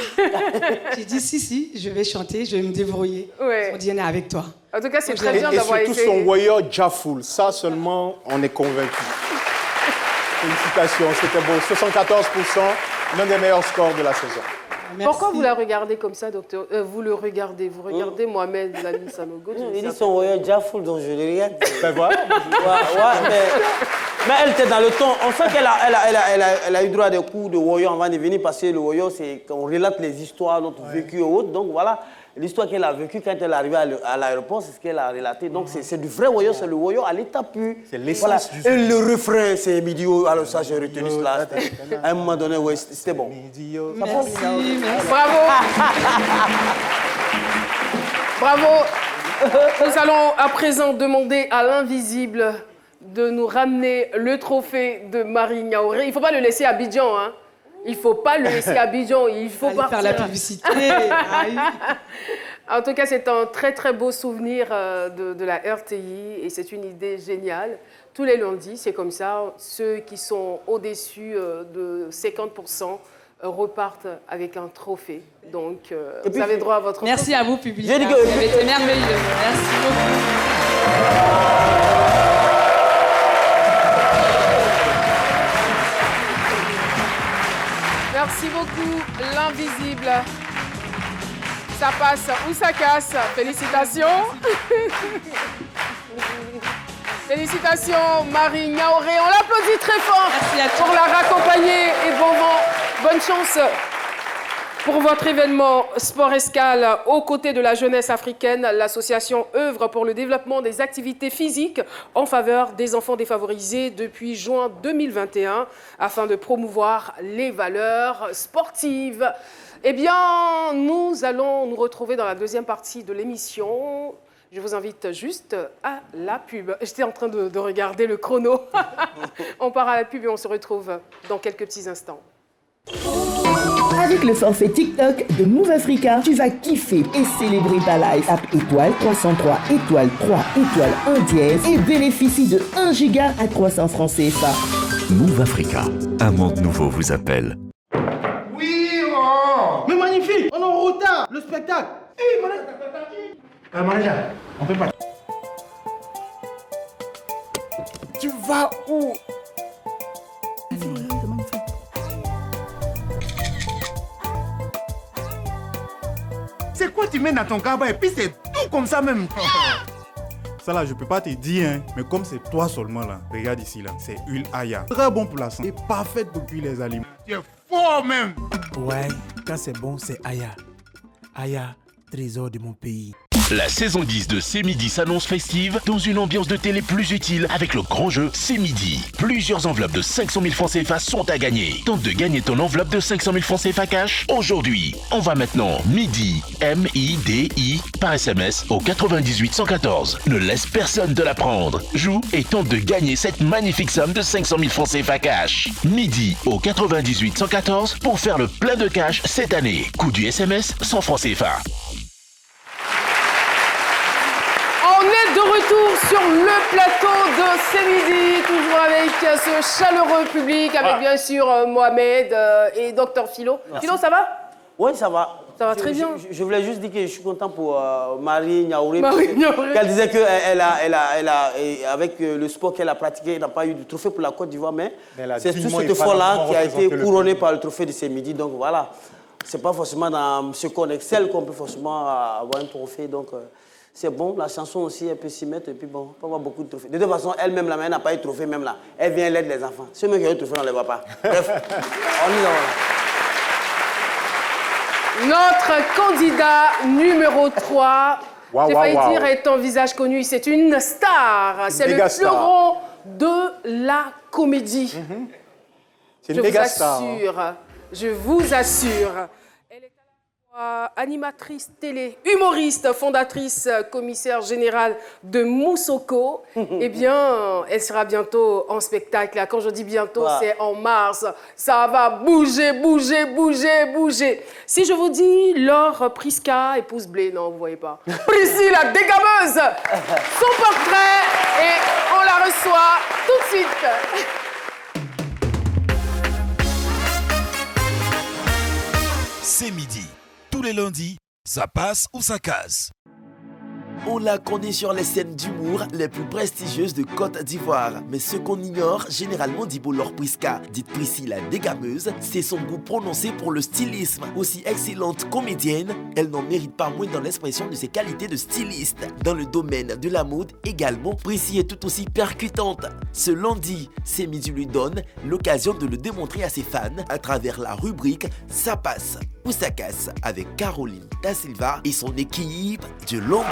J'ai dit, si, je vais chanter, je vais me débrouiller. Ouais. On dit, on est avec toi. En tout cas, c'est très bien Et d'avoir surtout essayé. son Woyo Jafoul, ça seulement, on est convaincu. Félicitations, c'était beau. 74%, l'un des meilleurs scores de la saison. Merci. Pourquoi vous la regardez comme ça, docteur? Vous regardez Mohamed Lamine Sanogo. Il dit son Woyo Jafoul, donc je ne dis rien. Ben voilà. Mais elle était dans le ton. On sent qu'elle a eu droit à des coups de Woyo avant de venir, parce que le Woyo, c'est qu'on relate les histoires, notre vécu et autres. Donc voilà, l'histoire qu'elle a vécue quand elle est arrivée à l'aéroport, c'est ce qu'elle a relaté. Donc c'est du vrai Woyo, c'est le Woyo à l'état pur. C'est l'essence du Et le refrain, c'est Midio. Alors ça, j'ai retenu cela. À un moment donné, ouais, c'était bon. Merci. Bravo. Bravo. Nous allons à présent demander à l'invisible de nous ramener le trophée de Marie Niaouré. Il ne faut pas le laisser à Abidjan, hein. Il ne faut pas le laisser à Abidjan, il faut Allez partir. faire la publicité. En tout cas, c'est un très très beau souvenir de la RTI et c'est une idée géniale. Tous les lundis, c'est comme ça. Ceux qui sont au-dessus de 50% repartent avec un trophée. Donc, vous avez droit à votre Merci trophée. à vous, public. J'ai dit que- Vous avez été merveilleux. Merci beaucoup. Merci beaucoup, l'invisible. Ça passe ou ça casse. Félicitations. Félicitations, Marie Niaouré. On l'applaudit très fort. Merci à tous. Pour la raccompagner et bon vent. Bonne chance pour votre événement Sport Escale. Aux côtés de la jeunesse africaine, l'association œuvre pour le développement des activités physiques en faveur des enfants défavorisés depuis juin 2021 afin de promouvoir les valeurs sportives. Eh bien, nous allons nous retrouver dans la deuxième partie de l'émission. Je vous invite juste à la pub. J'étais en train de regarder le chrono. On part à la pub et on se retrouve dans quelques petits instants. Avec le forfait TikTok de Move Africa, tu vas kiffer et célébrer ta life. Tape étoile 303 étoile 3 étoile 1 dièse et bénéficie de 1 giga à 300 francs CFA. Move Africa, un monde nouveau vous appelle. Oui, oh. Mais magnifique, on est en retard, le spectacle. Hé, manager, on peut pas. Tu vas où? C'est quoi tu mets dans ton cabas et puis c'est tout comme ça même. Ça là, je peux pas te dire, hein, mais comme c'est toi seulement là, regarde ici là, c'est huile Aya. Très bon pour la santé, parfaite pour cuire les aliments. Tu es fort même. Ouais, quand c'est bon, c'est Aya. Aya, trésor de mon pays. La saison 10 de C'est Midi s'annonce festive dans une ambiance de télé plus utile avec le grand jeu C'est Midi. Plusieurs enveloppes de 500 000 francs CFA sont à gagner. Tente de gagner ton enveloppe de 500 000 francs CFA cash aujourd'hui. Envoie maintenant MIDI, M-I-D-I, par SMS au 98 114. Ne laisse personne te la prendre. Joue et tente de gagner cette magnifique somme de 500 000 francs CFA cash. MIDI au 98 114 pour faire le plein de cash cette année. Coût du SMS, 100 francs CFA. On est de retour sur le plateau de C'est Midi, toujours avec ce chaleureux public, avec bien sûr Mohamed et Dr Philo. Merci. Philo, ça va? Oui, ça va. Ça va très bien. Je voulais juste dire que je suis content pour Marie Niaouré. Marie Niaouré. Qu'elle disait avec le sport qu'elle a pratiqué, elle n'a pas eu de trophée pour la Côte d'Ivoire, mais c'est tout cet effort-là qui a été couronné par le trophée de C'est Midi. Donc voilà, c'est pas forcément dans ce qu'on excelle qu'on peut forcément avoir un trophée. Donc c'est bon, la chanson aussi, elle peut s'y mettre et puis bon, on peut avoir beaucoup de trophées. De toute façon, elle-même, là, elle n'a pas eu de trophée même là. Elle vient l'aide les enfants. Ceux qui ont eu de trophée, on ne les voit pas. Bref, on y va. Notre candidat numéro 3, j'ai failli dire, est un visage connu, c'est une star. C'est le fleuron de la comédie. C'est une méga star. Je vous assure. Elle est à la fois animatrice télé, humoriste, fondatrice, commissaire générale de Moussoko. Eh bien, elle sera bientôt en spectacle. Quand je dis bientôt, c'est en mars. Ça va bouger, bouger, bouger, bouger. Si je vous dis Laure Prisca, épouse Blé, non, vous voyez pas. Priscille, la dégameuse. Son portrait et on la reçoit tout de suite. C'est midi. Tous les lundis, ça passe ou ça casse. On la connaît sur les scènes d'humour les plus prestigieuses de Côte d'Ivoire. Mais ce qu'on ignore généralement d'Ibolor Prisca, dite Priscille la dégameuse, c'est son goût prononcé pour le stylisme. Aussi excellente comédienne, elle n'en mérite pas moins dans l'expression de ses qualités de styliste. Dans le domaine de la mode également, Priscille est tout aussi percutante. Ce lundi, C'est midi lui donne l'occasion de le démontrer à ses fans à travers la rubrique Ça passe ou ça casse avec Caroline Da Silva et son équipe du lundi.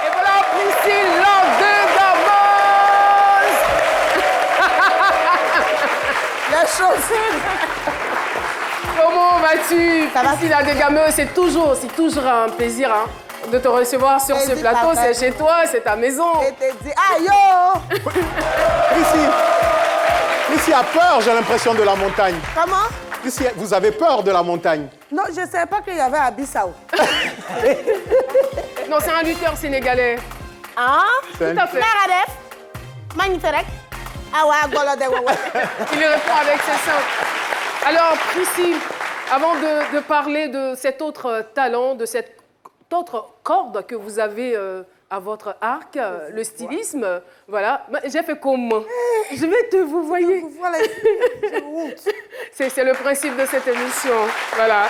Et voilà Priscille la dégameuse. La chaussure. Comment vas-tu? Priscille la dégameuse, c'est toujours un plaisir de te recevoir sur ce plateau. C'est chez toi, c'est ta maison. Et te dit, aïe yo. Priscille a peur, j'ai l'impression, de la montagne. Comment? Priscille, vous avez peur de la montagne? Non, je ne savais pas qu'il y avait à Bissau. Non, c'est un lutteur sénégalais. Ah? Tout à fait. Magnifique. Ah ouais, Il répond avec ses seins. Alors, Priscille, avant de parler de cet autre talent, de cette autre corde que vous avez à votre arc, le stylisme, voilà. J'ai fait comment? Je vais te vous voyez. C'est le principe de cette émission, voilà.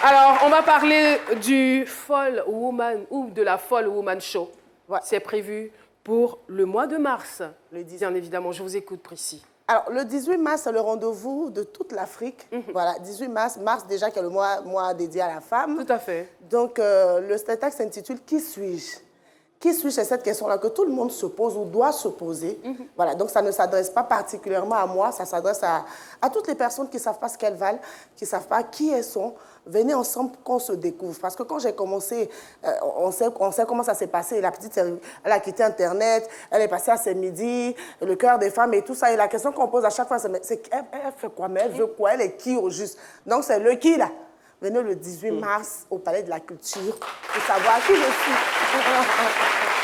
Alors, on va parler du Fall Woman ou de la Fall Woman Show. Ouais. C'est prévu pour le mois de mars. Le 10, bien évidemment. Je vous écoute, Priscille. Alors, le 18 mars, c'est le rendez-vous de toute l'Afrique. Voilà, 18 mars, déjà qui est le mois dédié à la femme. Tout à fait. Donc, le spectacle s'intitule « Qui suis-je » Qui suis-je? C'est cette question-là que tout le monde se pose ou doit se poser. Voilà, donc ça ne s'adresse pas particulièrement à moi, ça s'adresse à toutes les personnes qui ne savent pas ce qu'elles valent, qui ne savent pas qui elles sont. Venez ensemble qu'on se découvre. Parce que quand j'ai commencé, on sait comment ça s'est passé. La petite, elle a quitté Internet, elle est passée à C'est midi, le cœur des femmes et tout ça. Et la question qu'on pose à chaque fois, c'est elle fait quoi? Mais elle veut quoi? Elle est qui au juste? Donc c'est le qui là? Venez le 18 mars au Palais de la Culture pour savoir qui je suis.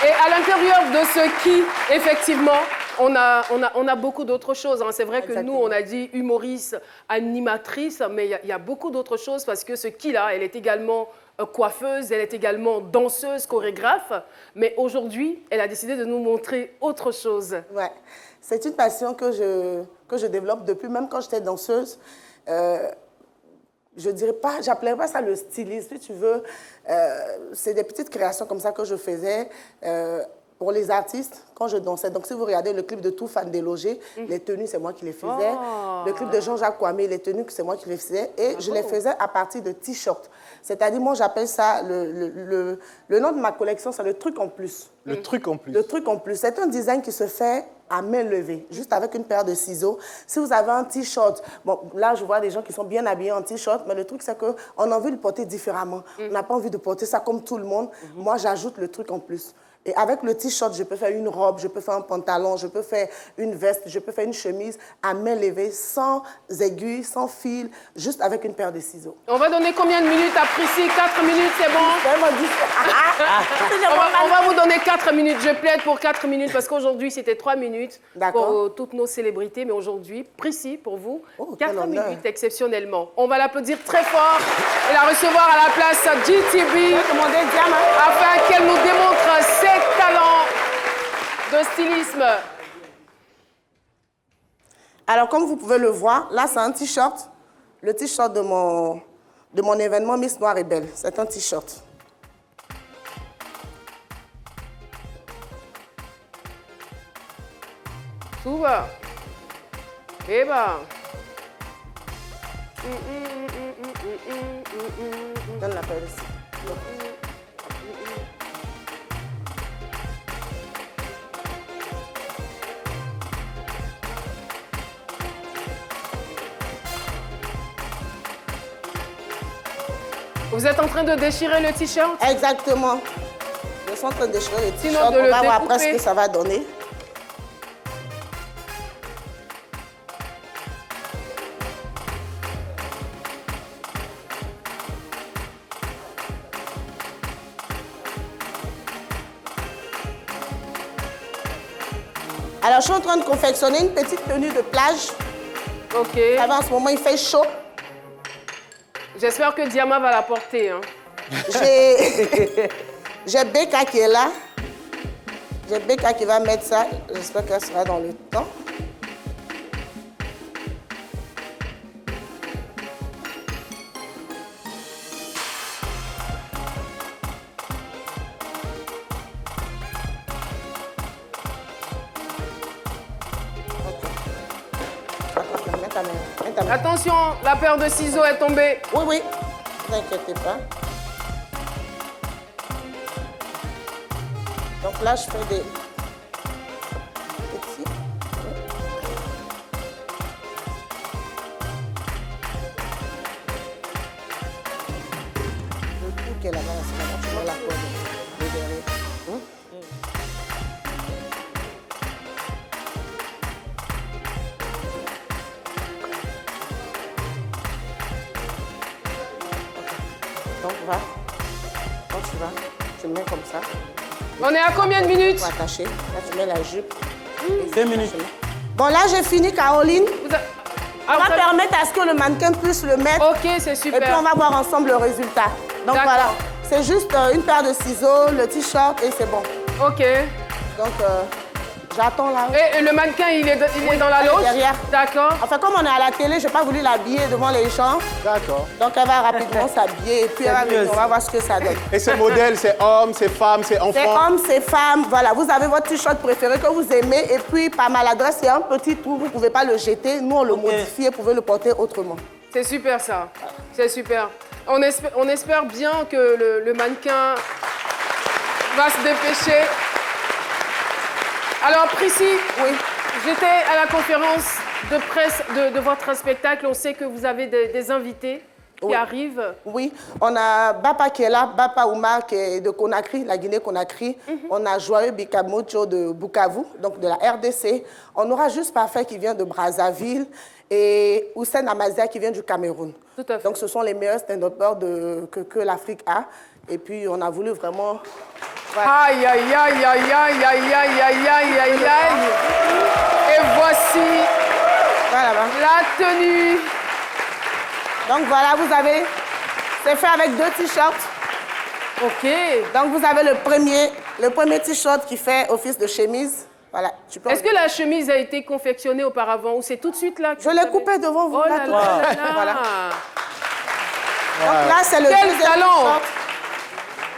Et à l'intérieur de ce qui, effectivement, on a beaucoup d'autres choses. C'est vrai que nous, on a dit humoriste, animatrice, mais il y a beaucoup d'autres choses parce que ce qui-là, elle est également coiffeuse, elle est également danseuse, chorégraphe. Mais aujourd'hui, elle a décidé de nous montrer autre chose. Ouais, c'est une passion que je développe depuis même quand j'étais danseuse. Je dirais pas, j'appellerais pas ça le stylisme, si tu veux. C'est des petites créations comme ça que je faisais pour les artistes quand je dansais. Donc, si vous regardez le clip de Tout Fan Délogé, les tenues, c'est moi qui les faisais. Le clip de Jean-Jacques Kwame, les tenues, c'est moi qui les faisais. Et je les faisais à partir de t-shirts. C'est-à-dire, moi, j'appelle ça, le nom de ma collection, c'est le truc en plus. Le truc en plus. Le truc en plus. C'est un design qui se fait à main levée, juste avec une paire de ciseaux. Si vous avez un t-shirt, bon, là, je vois des gens qui sont bien habillés en t-shirt, mais le truc, c'est qu'on a envie de le porter différemment. On n'a pas envie de porter ça comme tout le monde. Moi, j'ajoute le truc en plus. Et avec le t-shirt, je peux faire une robe, je peux faire un pantalon, je peux faire une veste, je peux faire une chemise à main levée, sans aiguille, sans fil, juste avec une paire de ciseaux. On va donner combien de minutes à Priscille? 4 minutes, c'est bon? On va vous donner 4 minutes. Je plaide pour 4 minutes parce qu'aujourd'hui, c'était 3 minutes pour toutes nos célébrités. Mais aujourd'hui, Priscille, pour vous, 4 minutes exceptionnellement. On va l'applaudir très fort et la recevoir à la place GTV afin qu'elle nous démontre ses talents de stylisme. Alors, comme vous pouvez le voir, là, c'est un t-shirt. Le t-shirt de mon événement Miss Noire et Belle. C'est un t-shirt. Tout va. Eh ben. Donne la paire ici. Vous êtes en train de déchirer le t-shirt? Exactement. Je suis en train de déchirer le t-shirt. On va voir après ce que ça va donner. Alors, je suis en train de confectionner une petite tenue de plage. OK. Ça va, en ce moment, il fait chaud. J'espère que Diama va la porter. Hein. J'ai Beka qui est là. J'ai Beka qui va mettre ça. J'espère qu'elle sera dans le temps. Attention, la paire de ciseaux est tombée. Oui, oui. Ne vous inquiétez pas. Donc là, je fais des petits. Le coup qui est là-bas, c'est là-bas. Je mets la corde de derrière. Donc, quand tu mets comme ça. On est à combien de minutes? Pour attacher. Là, tu mets la jupe. 2 minutes. Bon, là, j'ai fini, Caroline. On va permettre à ce que le mannequin puisse le mettre. Ok, c'est super. Et puis, on va voir ensemble le résultat. Donc, voilà. C'est juste une paire de ciseaux, le t-shirt et c'est bon. Ok. Donc, j'attends là. Et le mannequin, il est dans la loge? Derrière. D'accord. Enfin, comme on est à la télé, je n'ai pas voulu l'habiller devant les gens. D'accord. Donc, elle va rapidement s'habiller et puis on va voir ce que ça donne. Et ces modèles, c'est hommes, c'est femmes, c'est enfants? C'est hommes, c'est femmes. Voilà, vous avez votre t-shirt préféré que vous aimez. Et puis, par maladresse, il y a un petit trou, vous ne pouvez pas le jeter. Nous, on le modifie et vous pouvez le porter autrement. C'est super, ça. C'est super. On espère bien que le mannequin va se dépêcher. Alors, Prissy, oui. J'étais à la conférence de presse de votre spectacle. On sait que vous avez des invités qui arrivent. Oui, on a Bapa qui est là, Bapa Oumar qui est de Conakry, la Guinée-Conakry. On a Joyeux Bikamocho de Bukavu, donc de la RDC. On aura Juste Parfait qui vient de Brazzaville et Hussein Amazia qui vient du Cameroun. Tout à fait. Donc ce sont les meilleurs stand-uppers que l'Afrique a. Et puis on a voulu vraiment... Ouais. Aïe, aïe, aïe, aïe, aïe, aïe, aïe, aïe, aïe, aïe, aïe. Et voici la tenue. Donc voilà, vous avez... C'est fait avec 2 t-shirts. OK. Donc vous avez le premier t-shirt qui fait office de chemise. Voilà. Est-ce que la chemise a été confectionnée auparavant ou c'est tout de suite là que je l'ai coupée devant vous. Oh là là là. Voilà. Donc là, c'est le deuxième t-shirt.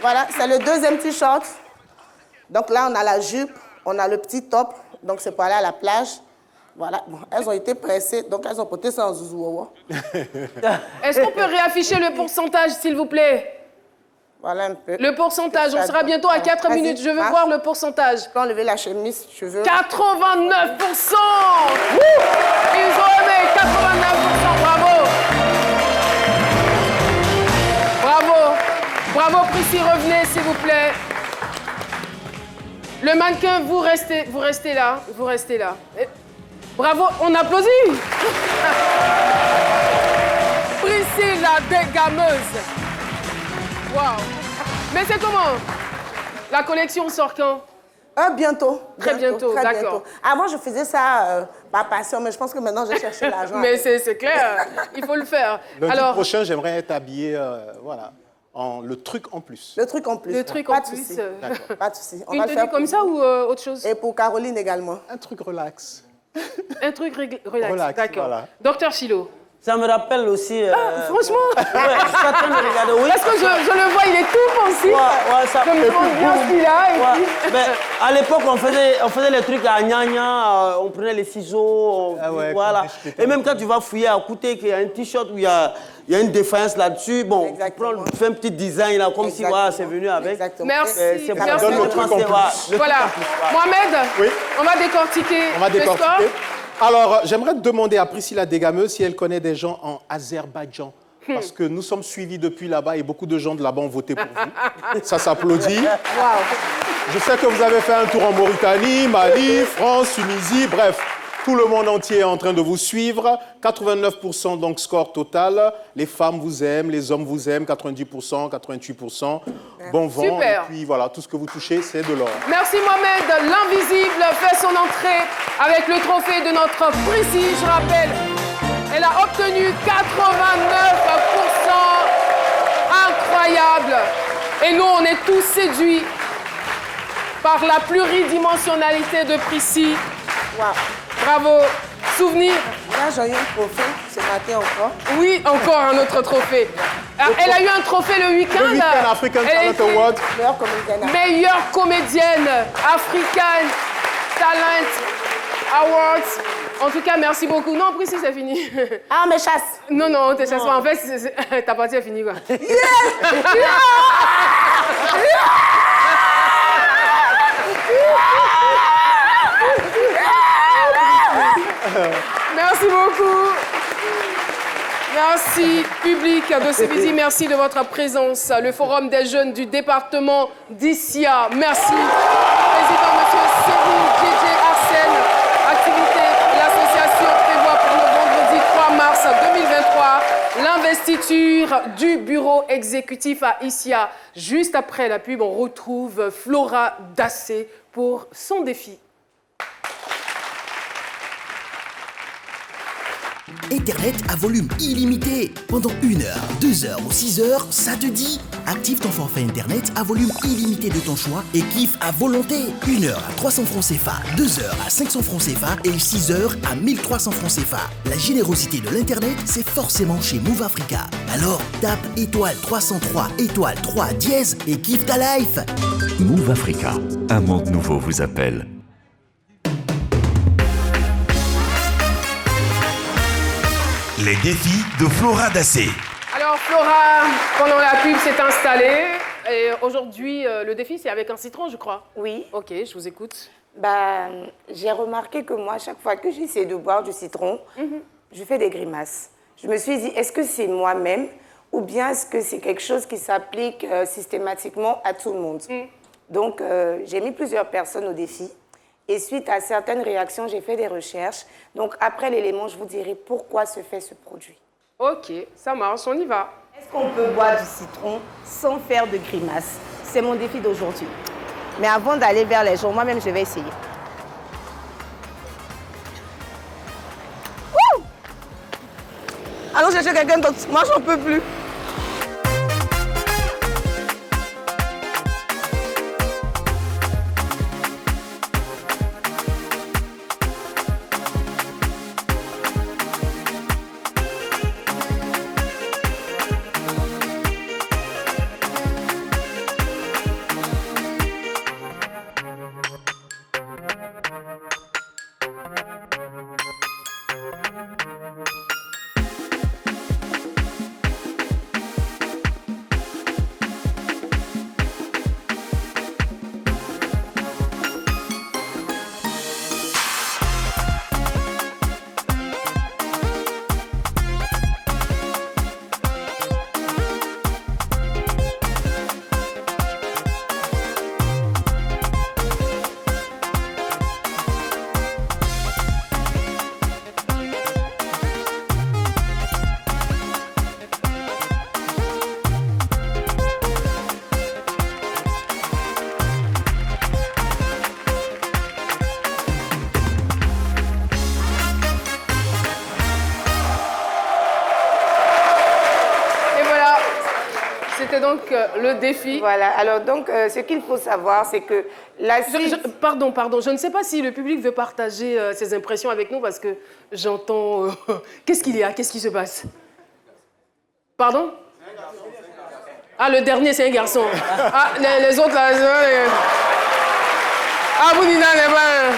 Voilà, c'est le deuxième t-shirt. Donc là, on a la jupe, on a le petit top. Donc c'est pour aller à la plage. Voilà, bon, elles ont été pressées, donc elles ont porté ça en zouzouawa. Est-ce qu'on peut réafficher le pourcentage, s'il vous plaît? Voilà un peu. Le pourcentage, on sera bientôt à 4 minutes. Je veux voir le pourcentage. Tu peux enlever la chemise si tu veux. 89%! Ils ont aimé 89%, bravo! Bravo! Bravo, Prissy, revenez, s'il vous plaît. Le mannequin, vous restez là. Vous restez là. Et... Bravo, on applaudit! Prissy, la dégameuse. Waouh! Mais c'est comment? La collection sort quand? Bientôt. Très bientôt, d'accord. Avant, je faisais ça par passion, mais je pense que maintenant, j'ai cherché l'argent. Mais c'est clair, il faut le faire. Lundi prochain, j'aimerais être habillé, voilà, le truc en plus. Le truc en plus. Le truc en plus. D'accord, pas de souci. Une tenue comme ça ou autre chose? Et pour Caroline également. Un truc relax. Un truc relax, d'accord. Voilà. Docteur Chilo. Ça me rappelle aussi... franchement, ouais, je suis en train de regarder, oui. Parce que je le vois, il est tout pensif. Ouais, ça... Je me demande bien ce qu'il a. Mais à l'époque, on faisait les trucs à Gna, on prenait les ciseaux, voilà. Et même quand tu vas fouiller à côté, qu'il y a un t-shirt où il y a une défaillance là-dessus, bon, tu fais un petit design là, comme si voilà, c'est venu avec. Exactement. Merci. C'est Merci. Ça donne le truc en plus. Voilà. Mohamed, on va décortiquer le score. Alors, j'aimerais demander à Priscilla Dégameuse si elle connaît des gens en Azerbaïdjan. Parce que nous sommes suivis depuis là-bas et beaucoup de gens de là-bas ont voté pour vous. Ça s'applaudit. Je sais que vous avez fait un tour en Mauritanie, Mali, France, Tunisie, bref. Tout le monde entier est en train de vous suivre. 89% donc score total. Les femmes vous aiment, les hommes vous aiment. 90%, 88%. Bon vent. Super. Et puis voilà, tout ce que vous touchez, c'est de l'or. Merci Mohamed. L'invisible fait son entrée avec le trophée de notre Prissy. Je rappelle, elle a obtenu 89%. Et nous, on est tous séduits par la pluridimensionnalité de Prissy. Wow. Bravo. Souvenir. Là, j'ai eu un trophée ce matin encore. Oui, encore un autre trophée. Elle a eu un trophée le week-end. Le week-end African Talent Award. Meilleure comédienne. Meilleure comédienne African Talent Awards. En tout cas, merci beaucoup. Non, Prissy, c'est fini. Ah, on me chasse. Non, non, on te chasse pas. En fait, ta partie est finie, quoi. Merci beaucoup. Merci, public de ce midi. Merci de votre présence. Le Forum des jeunes du département d'Issia. Merci. Président, monsieur Cyril J.J. Arsène. Activité, l'association prévoit pour le vendredi 3 mars 2023 l'investiture du bureau exécutif à Issia. Juste après la pub, on retrouve Flora Dassé pour son défi. Internet à volume illimité. Pendant 1 heure, 2 heures ou 6 heures, ça te dit? Active ton forfait Internet à volume illimité de ton choix et kiffe à volonté. 1 heure à 300 francs CFA, 2 heures à 500 francs CFA et 6 heures à 1300 francs CFA. La générosité de l'Internet, c'est forcément chez Move Africa. Alors, tape étoile 303, étoile 3 dièse et kiffe ta life. Move Africa, un monde nouveau vous appelle. Les défis de Flora Dassé. Alors Flora, pendant la pub, s'est installée. Et aujourd'hui, le défi, c'est avec un citron, je crois. Oui. Ok, je vous écoute. Bah, j'ai remarqué que moi, chaque fois que j'essaie de boire du citron, je fais des grimaces. Je me suis dit, est-ce que c'est moi-même ou bien est-ce que c'est quelque chose qui s'applique systématiquement à tout le monde? Donc, j'ai mis plusieurs personnes au défi. Et suite à certaines réactions, j'ai fait des recherches. Donc, après l'élément, je vous dirai pourquoi se fait ce produit. Ok, ça marche, on y va. Est-ce qu'on peut boire du citron sans faire de grimaces? C'est mon défi d'aujourd'hui. Mais avant d'aller vers les gens, moi-même, je vais essayer. Wouh! Allons chercher quelqu'un d'autre. Moi, j'en peux plus. C'était donc le défi. Voilà, alors donc ce qu'il faut savoir, c'est que l'acide... Pardon, je ne sais pas si le public veut partager ses impressions avec nous parce que j'entends... Qu'est-ce qu'il y a? Qu'est-ce qui se passe? Pardon? Ah, le dernier, c'est un garçon. Ah, les autres, là... Ah, vous, Nina, les mains.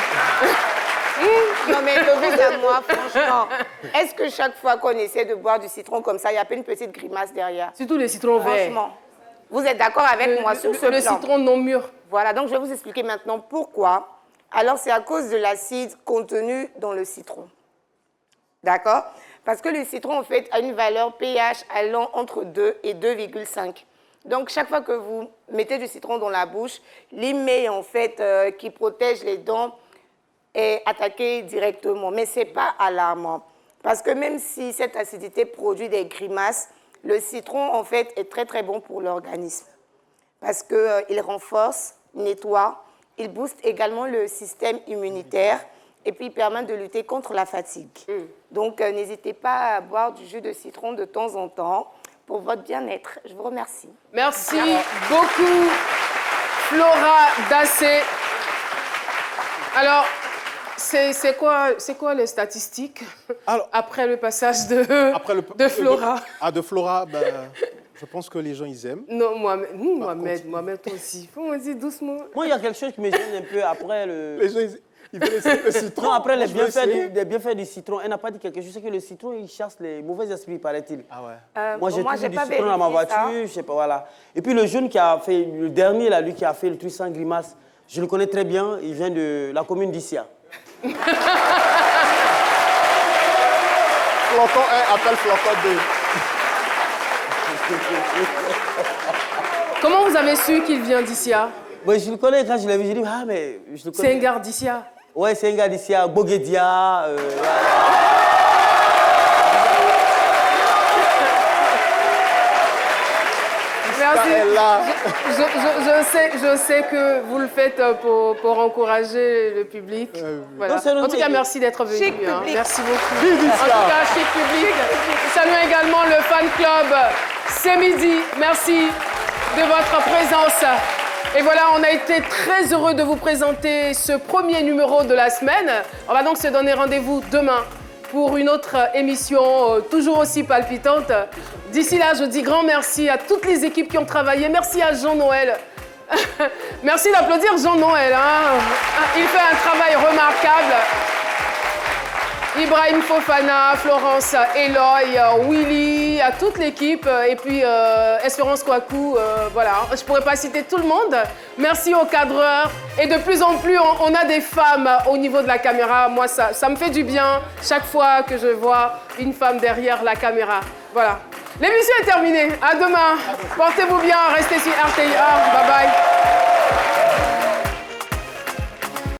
Non, mais de vous à moi, franchement, est-ce que chaque fois qu'on essaie de boire du citron comme ça, il n'y a pas une petite grimace derrière? Surtout les citrons verts. Franchement. Vous êtes d'accord avec moi sur ce plan? Le citron non mûr. Voilà, donc je vais vous expliquer maintenant pourquoi. Alors, c'est à cause de l'acide contenu dans le citron. D'accord? Parce que le citron, en fait, a une valeur pH allant entre 2 et 2,5. Donc, chaque fois que vous mettez du citron dans la bouche, l'hymen, en fait, qui protège les dents, est attaqué directement. Mais ce n'est pas alarmant. Parce que même si cette acidité produit des grimaces, le citron, en fait, est très, très bon pour l'organisme. Parce qu'il renforce, nettoie, il booste également le système immunitaire et puis il permet de lutter contre la fatigue. Donc, n'hésitez pas à boire du jus de citron de temps en temps pour votre bien-être. Je vous remercie. Merci beaucoup, Flora Dassé. Alors, c'est quoi les statistiques après le passage de Flora? De Flora, ben, je pense que les gens, ils aiment. Non, Mohamed, toi aussi. Faut me dire doucement. Moi, il y a quelque chose qui me gêne un peu après le... Les gens, ils veulent le citron. Non, après les bienfaits du citron. Elle n'a pas dit quelque chose. Je sais que le citron, il chasse les mauvais esprits, paraît-il. Ah ouais. Moi, j'ai toujours du citron dans ma voiture, je sais pas, voilà. Et puis le jeune qui a fait, le dernier, là, lui qui a fait le truc sans grimace, je le connais très bien. Il vient de la commune d'Issia. Flocon 1 appelle Flocon 2. Comment vous avez su qu'il vient d'Issia? Ouais, je le connais, quand je l'ai vu, j'ai dit, ah, mais je le connais. C'est un gars d'Issia? Ouais, c'est un gars d'Issia, Boguedia. Merci. Je sais que vous le faites pour encourager le public. Voilà. En tout cas, merci d'être venu. Chic public. Merci beaucoup. En tout cas, chic public. Salut également le fan club C'est Midi. Merci de votre présence. Et voilà, on a été très heureux de vous présenter ce premier numéro de la semaine. On va donc se donner rendez-vous demain pour une autre émission toujours aussi palpitante. D'ici là, je dis grand merci à toutes les équipes qui ont travaillé. Merci à Jean-Noël. Merci d'applaudir Jean-Noël. Hein. Il fait un travail remarquable. Ibrahim Fofana, Florence Eloy, Willy, à toute l'équipe. Et puis Espérance Kouakou. Voilà, je ne pourrais pas citer tout le monde. Merci aux cadreurs. Et de plus en plus, on a des femmes au niveau de la caméra. Moi, ça me fait du bien chaque fois que je vois une femme derrière la caméra. Voilà. L'émission est terminée. À demain. Portez-vous bien. Restez sur RTI1. Bye bye.